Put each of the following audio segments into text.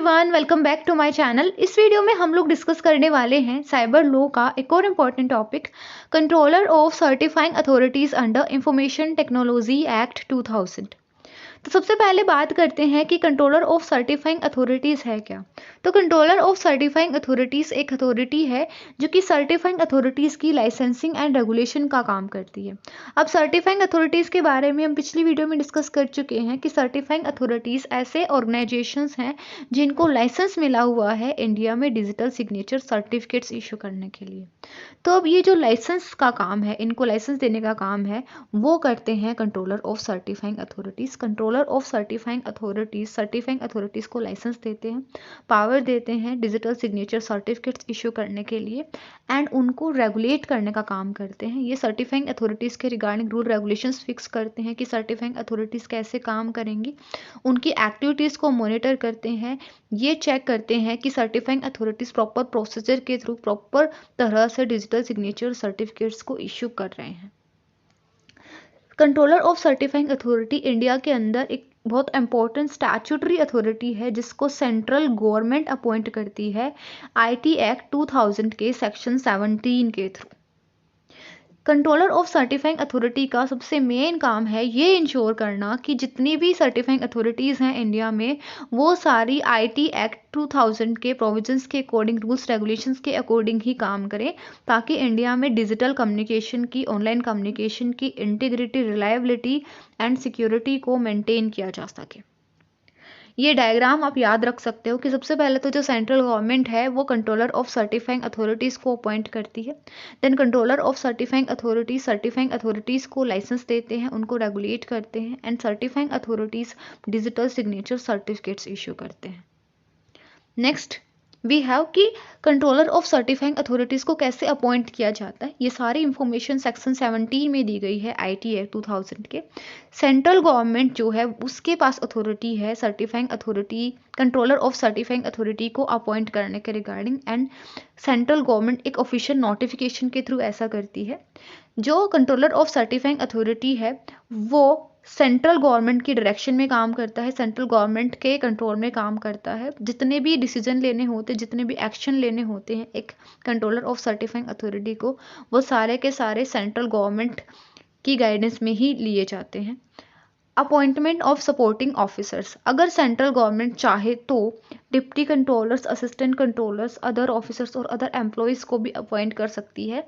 Everyone, welcome back to my channel. इस video में हम लोग डिस्कस करने वाले हैं साइबर लॉ का एक और important topic, controller of certifying authorities under information technology act 2000। तो सबसे पहले बात करते हैं कि कंट्रोलर ऑफ सर्टिफाइंग अथॉरिटीज़ है क्या। तो कंट्रोलर ऑफ सर्टिफाइंग अथॉरिटीज़ एक अथॉरिटी है जो कि सर्टिफाइंग अथॉरिटीज़ की लाइसेंसिंग एंड रेगुलेशन का काम करती है। अब सर्टिफाइंग अथॉरिटीज़ के बारे में हम पिछली वीडियो में डिस्कस कर चुके हैं कि सर्टिफाइंग अथॉरिटीज़ ऐसे ऑर्गेनाइजेशंस हैं जिनको लाइसेंस मिला हुआ है इंडिया में डिजिटल सिग्नेचर सर्टिफिकेट्स इशू करने के लिए। तो अब ये जो लाइसेंस का काम है, इनको लाइसेंस देने का काम है, वो करते हैं controller of certifying authorities. Controller of certifying authorities को लाइसेंस देते हैं, पावर देते हैं डिजिटल सिग्नेचर सर्टिफिकेट्स इशू करने के लिए एंड उनको रेगुलेट करने का काम करते हैं। ये सर्टिफाइंग अथॉरिटीज़ के रिगार्डिंग रूल रेगुलेशंस फिक्स करते हैं कि सर्टिफाइंग अथॉरिटीज़ कैसे काम करेंगी, उनकी एक्टिविटीज़ को मॉनिटर करते हैं, ये चेक करते हैं कि सर्टिफाइंग अथॉरिटीज़ प्रॉपर प्रोसीजर के थ्रू प्रॉपर तरह से डिजिटल सिग्नेचर सर्टिफिकेट्स को इशू कर रहे हैं। Controller of certifying authority India के अंदर एक बहुत इंपॉर्टेंट स्टैट्यूटरी अथॉरिटी है जिसको सेंट्रल गवर्नमेंट अपॉइंट करती है आईटी एक्ट 2000 के सेक्शन 17 के through. Controller of certifying authority का सबसे मेन काम है ये इंश्योर करना कि जितनी भी सर्टिफाइंग अथॉरिटीज़ हैं इंडिया में वो सारी आईटी एक्ट 2000 के प्रोविजंस के अकॉर्डिंग, रूल्स रेगुलेशंस के अकॉर्डिंग ही काम करें ताकि इंडिया में डिजिटल कम्युनिकेशन की, ऑनलाइन कम्युनिकेशन की इंटीग्रिटी, रिलायबिलिटी एंड सिक्योरिटी को मेंटेन किया जा सके। ये डायग्राम आप याद रख सकते हो कि सबसे पहले तो जो सेंट्रल गवर्नमेंट है वो कंट्रोलर ऑफ सर्टिफाइंग अथॉरिटीज़ को अपॉइंट करती है। Then controller of certifying authorities को लाइसेंस देते हैं, उनको रेगुलेट करते हैं and certifying authorities digital signature certificates issue करते हैं। नेक्स्ट वी हैव कि कंट्रोलर ऑफ सर्टिफाइंग अथॉरिटीज़ को कैसे अपॉइंट किया जाता है। ये सारी इंफॉर्मेशन सेक्शन 17 में दी गई है आईटी एक्ट 2000 के। सेंट्रल गवर्नमेंट जो है उसके पास अथॉरिटी है certifying authority, controller of certifying authority को अपॉइंट करने के रिगार्डिंग एंड सेंट्रल गवर्नमेंट एक ऑफिशियल नोटिफिकेशन के थ्रू ऐसा करती है। जो कंट्रोलर ऑफ सर्टिफाइंग अथॉरिटी है वो सेंट्रल गवर्नमेंट की डायरेक्शन में काम करता है, सेंट्रल गवर्नमेंट के कंट्रोल में काम करता है। जितने भी डिसीजन लेने होते, जितने भी एक्शन लेने होते हैं एक कंट्रोलर ऑफ सर्टिफाइंग अथॉरिटी को, वो सारे के सारे सेंट्रल गवर्नमेंट की गाइडेंस में ही लिए जाते हैं। अपॉइंटमेंट ऑफ सपोर्टिंग ऑफिसर्स, अगर सेंट्रल गवर्नमेंट चाहे तो deputy controllers, assistant controllers, other officers और अदर एम्प्लॉयज़ को भी अपॉइंट कर सकती है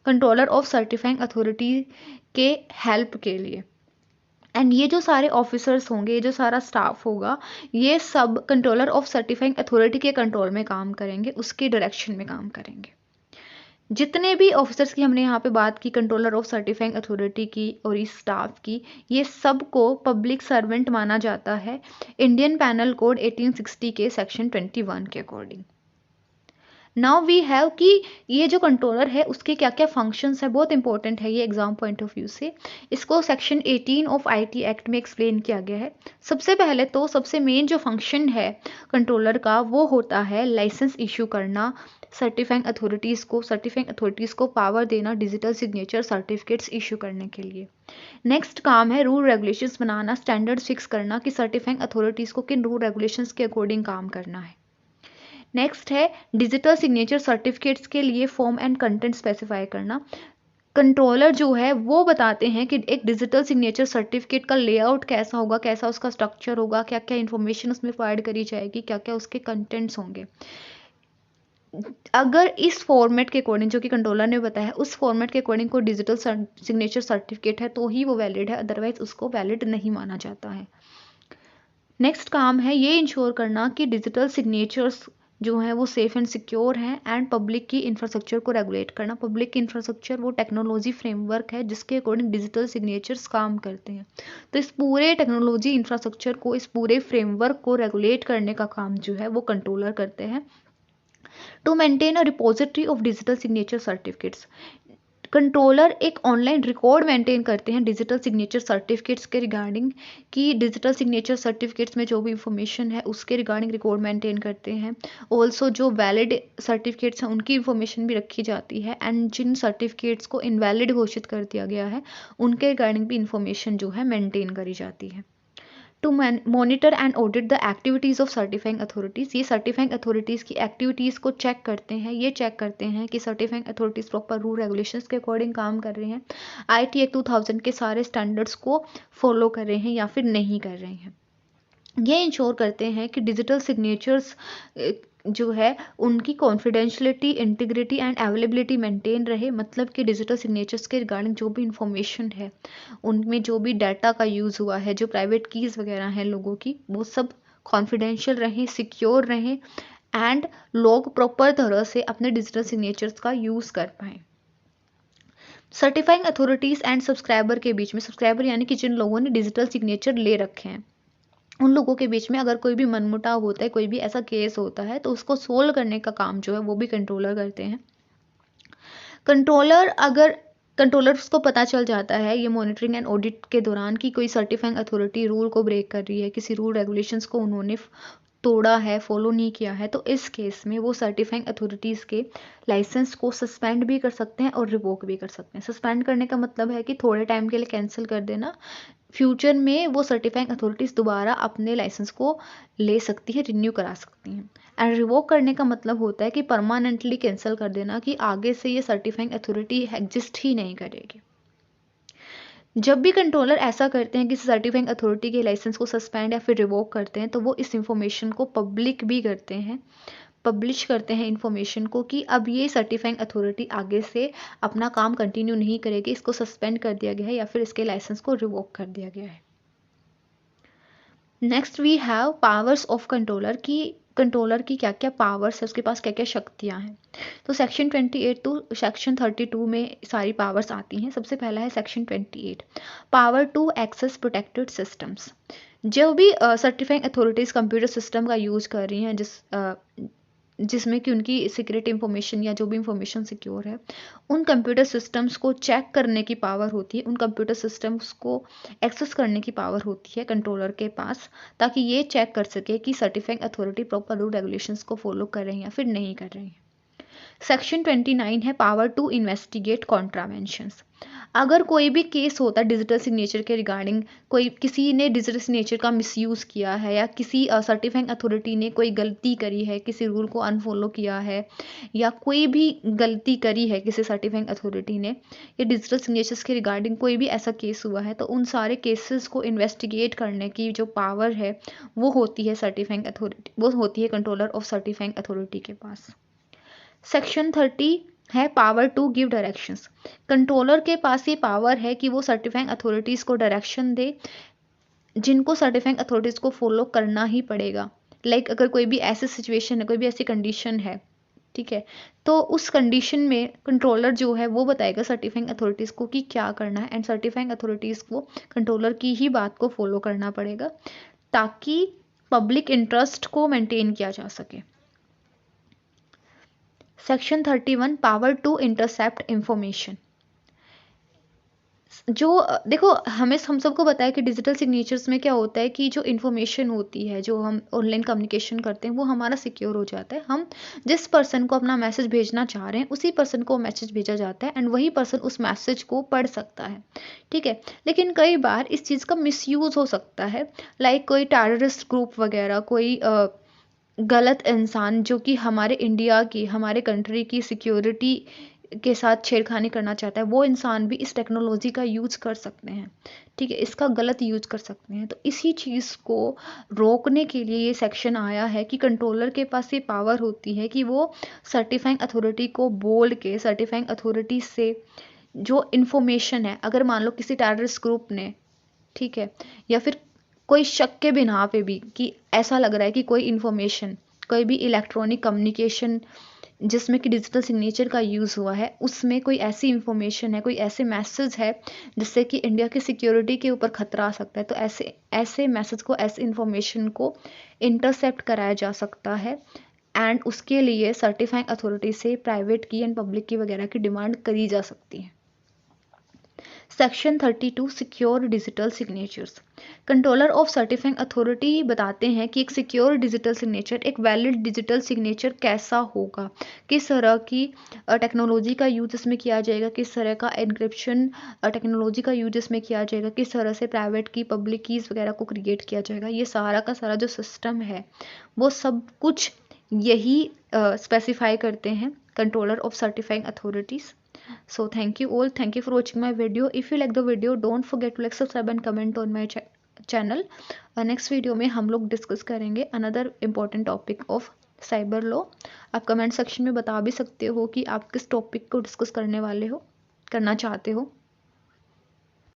कंट्रोलर ऑफ सर्टिफाइंग अथॉरिटी के हेल्प के लिए। एंड ये जो सारे ऑफिसर्स होंगे, ये जो सारा स्टाफ होगा, ये सब कंट्रोलर ऑफ सर्टिफाइंग अथॉरिटी के कंट्रोल में काम करेंगे, उसके डायरेक्शन में काम करेंगे। जितने भी ऑफिसर्स की हमने यहाँ पे बात की कंट्रोलर ऑफ सर्टिफाइंग अथॉरिटी की और इस स्टाफ की, ये सबको पब्लिक सर्वेंट माना जाता है इंडियन पैनल कोड 1860 के सेक्शन 21 के अकॉर्डिंग। नाउ वी हैव कि ये जो कंट्रोलर है उसके क्या क्या फंक्शंस है, बहुत इंपॉर्टेंट है ये एग्जाम पॉइंट ऑफ व्यू से। इसको सेक्शन 18 ऑफ आईटी एक्ट में एक्सप्लेन किया गया है। सबसे पहले तो सबसे मेन जो फंक्शन है कंट्रोलर का वो होता है लाइसेंस इशू करना, सर्टिफाइंग अथॉरिटीज़ को पावर देना डिजिटल सिग्नेचर सर्टिफिकेट्स इशू करने के लिए। नेक्स्ट काम है रूल रेगुलेशंस बनाना, स्टैंडर्ड्स फिक्स करना कि सर्टिफाइंग अथॉरिटीज़ को किन रूल रेगुलेशंस के अकॉर्डिंग काम करना है। नेक्स्ट है डिजिटल सिग्नेचर सर्टिफिकेट्स के लिए फॉर्म एंड कंटेंट स्पेसिफाई करना। कंट्रोलर जो है वो बताते हैं कि एक डिजिटल सिग्नेचर सर्टिफिकेट का लेआउट कैसा होगा, कैसा उसका स्ट्रक्चर होगा, क्या क्या इन्फॉर्मेशन उसमें प्रोवाइड करी जाएगी, क्या क्या उसके कंटेंट्स होंगे। अगर इस फॉर्मेट के अकॉर्डिंग जो कि कंट्रोलर ने बताया उस फॉर्मेट के अकॉर्डिंग कोई डिजिटल सिग्नेचर सर्टिफिकेट है तो ही वो वैलिड है, अदरवाइज उसको वैलिड नहीं माना जाता है। नेक्स्ट काम है ये इंश्योर करना कि डिजिटल सिग्नेचर्स जो हैं वो सेफ़ एंड सिक्योर हैं एंड पब्लिक की इंफ्रास्ट्रक्चर को रेगुलेट करना। पब्लिक की इंफ्रास्ट्रक्चर वो टेक्नोलॉजी फ्रेमवर्क है जिसके अकॉर्डिंग डिजिटल सिग्नेचर्स काम करते हैं। तो इस पूरे टेक्नोलॉजी इंफ्रास्ट्रक्चर को, इस पूरे फ्रेमवर्क को रेगुलेट करने का काम जो है वो कंट्रोलर करते हैं। To maintain a repository of digital signature certificates, controller एक ऑनलाइन रिकॉर्ड मेंटेन करते हैं डिजिटल सिग्नेचर सर्टिफिकेट्स के रिगार्डिंग कि डिजिटल सिग्नेचर सर्टिफिकेट्स में जो भी इंफॉर्मेशन है उसके रिगार्डिंग रिकॉर्ड मेंटेन करते हैं। ऑल्सो जो वैलिड सर्टिफिकेट्स हैं उनकी इंफॉर्मेशन भी रखी जाती है एंड जिन सर्टिफिकेट्स को इनवैलिड घोषित कर दिया गया है उनके रिगार्डिंग भी इंफॉर्मेशन जो है मेंटेन करी जाती है। To monitor and audit the activities of certifying authorities. ये सर्टिफाइंग अथॉरिटीज़ की एक्टिविटीज़ को चेक करते हैं, ये चेक करते हैं कि certifying authorities proper rule regulations के अकॉर्डिंग काम कर रहे हैं, IT एक्ट 2000 के सारे स्टैंडर्ड्स को फॉलो कर रहे हैं या फिर नहीं कर रहे हैं। ये इंश्योर करते हैं कि डिजिटल सिग्नेचर्स जो है उनकी confidentiality, integrity and availability maintain रहे। मतलब कि डिजिटल सिग्नेचर्स के रिगार्डिंग जो भी इंफॉर्मेशन है, उनमें जो भी डाटा का यूज़ हुआ है, जो प्राइवेट कीज़ वगैरह हैं लोगों की, वो सब कॉन्फिडेंशियल रहें, सिक्योर रहें एंड लोग प्रॉपर तरह से अपने डिजिटल सिग्नेचर्स का यूज़ कर पाएँ। सर्टिफाइंग अथॉरिटीज़ एंड सब्सक्राइबर के बीच में, सब्सक्राइबर यानी कि जिन लोगों ने डिजिटल सिग्नेचर ले रखे हैं, उन लोगों के बीच में अगर कोई भी मनमुटाव होता है, कोई भी ऐसा केस होता है, तो उसको सोल्व करने का काम जो है वो भी कंट्रोलर करते हैं। कंट्रोलर्स को पता चल जाता है ये मॉनिटरिंग एंड ऑडिट के दौरान कि कोई सर्टिफाइंग अथॉरिटी रूल को ब्रेक कर रही है, किसी रूल रेगुलेशंस को उन्होंने तोड़ा है, फॉलो नहीं किया है, तो इस केस में वो सर्टिफाइंग अथॉरिटीज़ के लाइसेंस को सस्पेंड भी कर सकते हैं और रिवोक भी कर सकते हैं। सस्पेंड करने का मतलब है कि थोड़े टाइम के लिए कैंसिल कर देना, फ्यूचर में वो सर्टिफाइंग अथॉरिटीज़ दोबारा अपने लाइसेंस को ले सकती है, रिन्यू करा सकती हैं। एंड रिवोक करने का मतलब होता है कि परमानेंटली कैंसिल कर देना, कि आगे से ये सर्टिफाइंग अथॉरिटी एग्जिस्ट ही नहीं करेगी। जब भी कंट्रोलर ऐसा करते हैं, किसी सर्टिफाइंग अथॉरिटी के लाइसेंस को सस्पेंड या फिर रिवोक करते हैं, तो वो इस इंफॉर्मेशन को पब्लिक भी करते हैं, पब्लिश करते हैं इन्फॉर्मेशन को, कि अब ये सर्टिफाइंग अथॉरिटी आगे से अपना काम कंटिन्यू नहीं करेगी, इसको सस्पेंड कर दिया गया है या फिर इसके लाइसेंस को रिवोक कर दिया गया है। Next we have powers of controller, की कंट्रोलर की क्या क्या पावर्स है, उसके पास क्या क्या शक्तियाँ हैं। तो सेक्शन 28 टू सेक्शन 32 में सारी पावर्स आती हैं। सबसे पहला है section 28, power to access protected systems. जो भी सर्टिफाइंग अथॉरिटीज़ कंप्यूटर सिस्टम का यूज़ कर रही हैं, जिसमें कि उनकी सीक्रेट इंफॉर्मेशन या जो भी इंफॉर्मेशन सिक्योर है, उन कंप्यूटर सिस्टम्स को चेक करने की पावर होती है, उन कंप्यूटर सिस्टम्स को एक्सेस करने की पावर होती है कंट्रोलर के पास, ताकि ये चेक कर सके कि certifying authority proper rule regulations को फॉलो कर रही हैं या फिर नहीं कर रही हैं। सेक्शन 29 है पावर टू इन्वेस्टिगेट कॉन्ट्रावेंशंस। अगर कोई भी केस होता है डिजिटल सिग्नेचर के रिगार्डिंग, कोई किसी ने डिजिटल सिग्नेचर का मिसयूज़ किया है या किसी सर्टिफाइंग अथॉरिटी ने कोई गलती करी है, किसी रूल को अनफॉलो किया है या कोई भी गलती करी है किसी सर्टिफाइंग अथॉरिटी ने, या डिजिटल सिग्नेचर्स के रिगार्डिंग कोई भी ऐसा केस हुआ है, तो उन सारे केसेस को इन्वेस्टिगेट करने की जो पावर है वो होती है सर्टिफाइंग अथॉरिटी, वो होती है कंट्रोलर ऑफ सर्टिफाइंग अथॉरिटी के पास। सेक्शन 30 है power to give directions. Controller के पास ये पावर है कि वो सर्टिफाइंग अथॉरिटीज़ को डायरेक्शन दे, जिनको सर्टिफाइंग अथॉरिटीज़ को फॉलो करना ही पड़ेगा। लाइक अगर कोई भी ऐसी सिचुएशन है, कोई भी ऐसी कंडीशन है, ठीक है, तो उस कंडीशन में कंट्रोलर जो है वो बताएगा सर्टिफाइंग अथॉरिटीज़ को कि क्या करना है, एंड सर्टिफाइंग अथॉरिटीज़ को कंट्रोलर की ही बात को फॉलो करना पड़ेगा, ताकि पब्लिक इंटरेस्ट को मेंटेन किया जा सके। Section 31 power to intercept information. जो देखो, हम सबको पता है कि डिजिटल सिग्नेचर्स में क्या होता है कि जो इन्फॉर्मेशन होती है, जो हम ऑनलाइन कम्युनिकेशन करते हैं, वो हमारा सिक्योर हो जाता है। हम जिस पर्सन को अपना मैसेज भेजना चाह रहे हैं, उसी पर्सन को मैसेज भेजा जाता है एंड वही पर्सन उस मैसेज को पढ़ सकता है, ठीक है। लेकिन कई बार इस चीज़ का मिसयूज़ हो सकता है, लाइक कोई टेररिस्ट ग्रुप वगैरह, कोई गलत इंसान जो कि हमारे इंडिया की, हमारे कंट्री की सिक्योरिटी के साथ छेड़खानी करना चाहता है, वो इंसान भी इस टेक्नोलॉजी का यूज़ कर सकते हैं, ठीक है, इसका गलत यूज़ कर सकते हैं। तो इसी चीज़ को रोकने के लिए ये सेक्शन आया है कि कंट्रोलर के पास ये पावर होती है कि वो सर्टिफाइंग अथॉरिटी को बोल के, सर्टिफाइंग अथॉरिटी से जो इन्फॉर्मेशन है, अगर मान लो किसी टेररिस्ट ग्रुप ने, ठीक है, या फिर कोई शक के बिना पे भी कि ऐसा लग रहा है कि कोई इन्फॉर्मेशन, कोई भी इलेक्ट्रॉनिक कम्युनिकेशन जिसमें कि डिजिटल सिग्नेचर का यूज़ हुआ है, उसमें कोई ऐसी इन्फॉर्मेशन है, कोई ऐसे मैसेज है जिससे कि इंडिया की सिक्योरिटी के ऊपर खतरा आ सकता है, तो ऐसे मैसेज को, ऐसे इन्फॉर्मेशन को इंटरसेप्ट कराया जा सकता है एंड उसके लिए सर्टिफाइंग अथॉरिटी से प्राइवेट की एंड पब्लिक की वगैरह की डिमांड करी जा सकती है। Section 32 secure digital signatures. Controller of certifying authority बताते हैं कि एक सिक्योर डिजिटल सिग्नेचर, एक वैलिड डिजिटल सिग्नेचर कैसा होगा, किस तरह की टेक्नोलॉजी का यूज इसमें किया जाएगा, किस तरह का एन्क्रिप्शन टेक्नोलॉजी का यूज इसमें किया जाएगा, किस तरह से प्राइवेट की पब्लिक कीज वगैरह को क्रिएट किया जाएगा, ये सारा का सारा जो सिस्टम है वो सब कुछ यही स्पेसिफाई करते हैं controller of certifying authorities. So thank you all. Thank you for watching my video. If you like the video, don't forget to like, subscribe and comment on my channel. Next video में हम लोग discuss करेंगे another important topic of cyber law. आप comment section में बता भी सकते हो कि आप किस टॉपिक को डिस्कस करने वाले हो, करना चाहते हो.